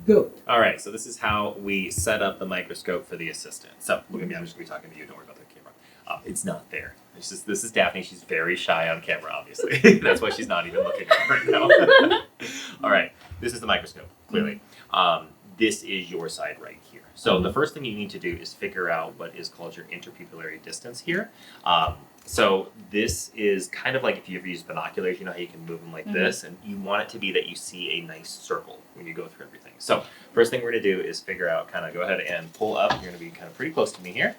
Go. All right, so this is how we set up the microscope for the assistant. So look at me, I'm just going to be talking to you. Don't worry about the camera. It's not there. It's just, this is Daphne. She's very shy on camera, obviously. That's why she's not even looking at it right now. All right, this is the microscope, clearly. This is your side right here. So the first thing you need to do is figure out what is called your interpupillary distance here. So this is kind of like if you ever use binoculars, you know how you can move them like this, and you want it to be that you see a nice circle when you go through everything. So first thing we're going to do is figure out, kind of go ahead and pull up. You're going to be kind of pretty close to me here.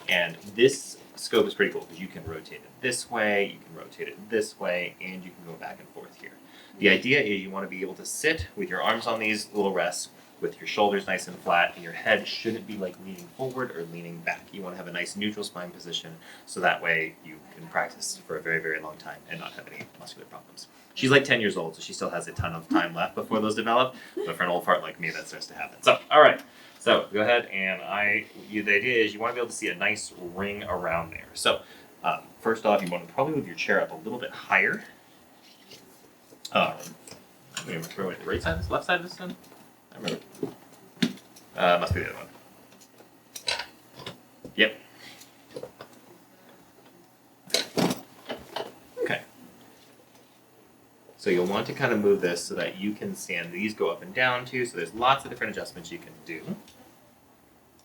And this scope is pretty cool because you can rotate it this way, you can rotate it this way, and you can go back and forth here. The idea is you want to be able to sit with your arms on these little rests, with your shoulders nice and flat, and your head shouldn't be like leaning forward or leaning back. You want to have a nice neutral spine position, so that way you can practice for a very, very long time and not have any muscular problems. She's like 10 years old, so she still has a ton of time left before those develop, but for an old fart like me, that starts to happen. So, all right, so go ahead, and the idea is you want to be able to see a nice ring around there. So, first off, you want to probably move your chair up a little bit higher. Wait, right side, left side this time? I remember. Must be the other one. Yep. Okay. So you'll want to kind of move this so that you can stand. These go up and down too, so there's lots of different adjustments you can do.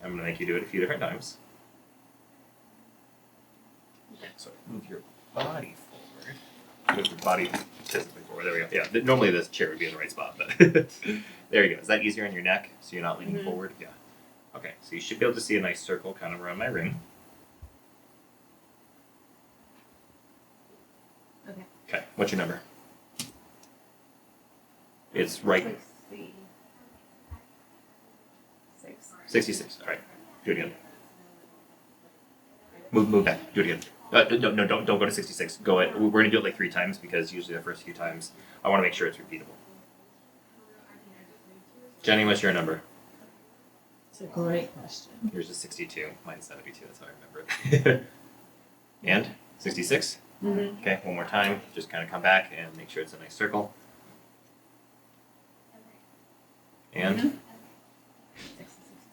I'm going to make you do it a few different times. So move your body forward. Move your body physically forward. There we go. Yeah, normally this chair would be in the right spot, but there you go. Is that easier on your neck so you're not leaning forward? Yeah. Okay, so you should be able to see a nice circle kind of around my ring. Okay. Okay, what's your number? It's right. 66. All right, do it again. Move back. Do it again. No, don't go to 66. We're going to do it like 3 times because usually the first few times I want to make sure it's repeatable. Jenny, what's your number? It's a great question. Yours is 62. Mine's 72. That's how I remember it. And 66? Okay, one more time. Just kind of come back and make sure it's a nice circle. And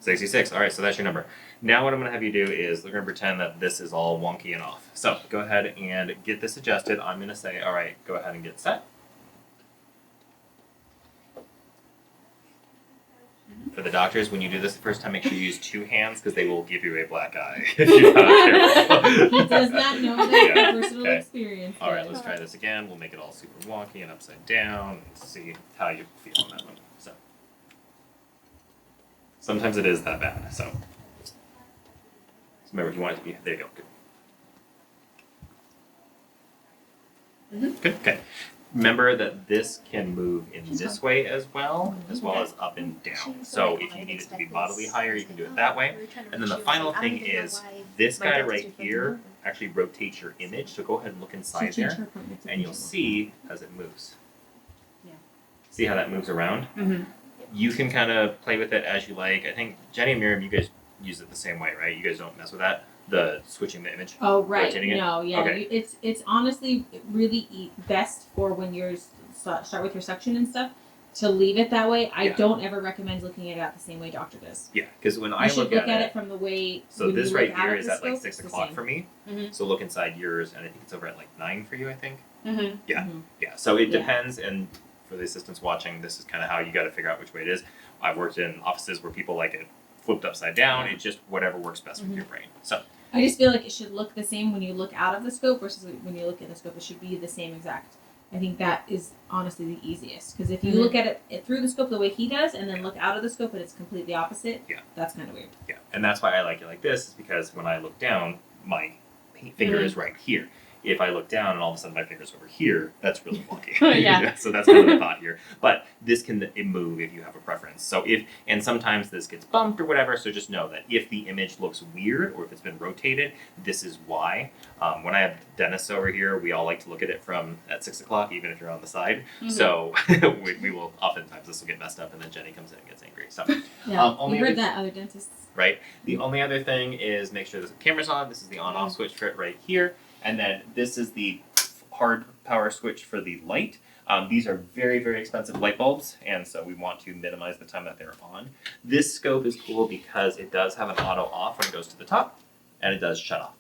66. All right, so that's your number. Now what I'm going to have you do is we're going to pretend that this is all wonky and off. So go ahead and get this adjusted. I'm going to say, all right, go ahead and get set. For the doctors, when you do this the first time, make sure you use 2 hands because they will give you a black eye if you're not careful. He does not know that personal experience. All right, let's try this again. We'll make it all super wonky and upside down and see how you feel on that one. So sometimes it is that bad. So remember, if you want it to be, there you go. Good. Good. Okay. Remember that this can move in this way as well as up and down. So if you need it to be bodily higher, you can do it that way. And then the final thing is this guy right here actually rotates your image. So go ahead and look inside there, and you'll see as it moves. Yeah. See how that moves around? You can kind of play with it as you like. I think Jenny and Miriam, you guys use it the same way, right? You guys don't mess with that? The switching the image? Oh, right. No, yeah. Okay. It's honestly really best for when you're start with your suction and stuff to leave it that way. I don't ever recommend looking at it the same way doctor does. Yeah, because when I look at it from the way. So this right here is at like 6 o'clock same. for me. So look inside yours, and I think it's over at like 9 for you, I think. Yeah. Yeah. So it depends, and for the assistants watching, this is kind of how you got to figure out which way it is. I've worked in offices where people like it flipped upside down. It's just whatever works best with your brain. So I just feel like it should look the same when you look out of the scope versus when you look in the scope. It should be the same exact. I think that is honestly the easiest because if you look at it through the scope the way he does and then look out of the scope and it's completely opposite, that's kind of weird. Yeah, and that's why I like it like this is because when I look down, my finger is right here. If I look down and all of a sudden my finger's over here, that's really wonky. So that's kind of the thought here. But this can move if you have a preference. So and sometimes this gets bumped or whatever, so just know that if the image looks weird or if it's been rotated, this is why. When I have dentists over here, we all like to look at it from at 6 o'clock, even if you're on the side. So we will, oftentimes this will get messed up and then Jenny comes in and gets angry. So we heard that other dentists. Right. The only other thing is make sure the camera's on. This is the on-off switch for it right here. And then this is the hard power switch for the light. These are very, very expensive light bulbs, and so we want to minimize the time that they're on. This scope is cool because it does have an auto off when it goes to the top, and it does shut off.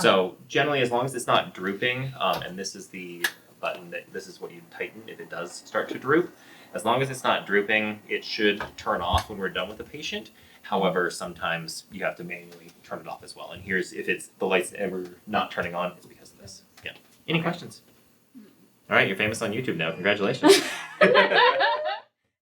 So generally, as long as it's not drooping, and this is the button this is what you tighten if it does start to droop. As long as it's not drooping, it should turn off when we're done with the patient. However, sometimes you have to manually turn it off as well. And here's if it's the light's ever not turning on, it's because of this. Yeah. Any questions? All right, you're famous on YouTube now. Congratulations.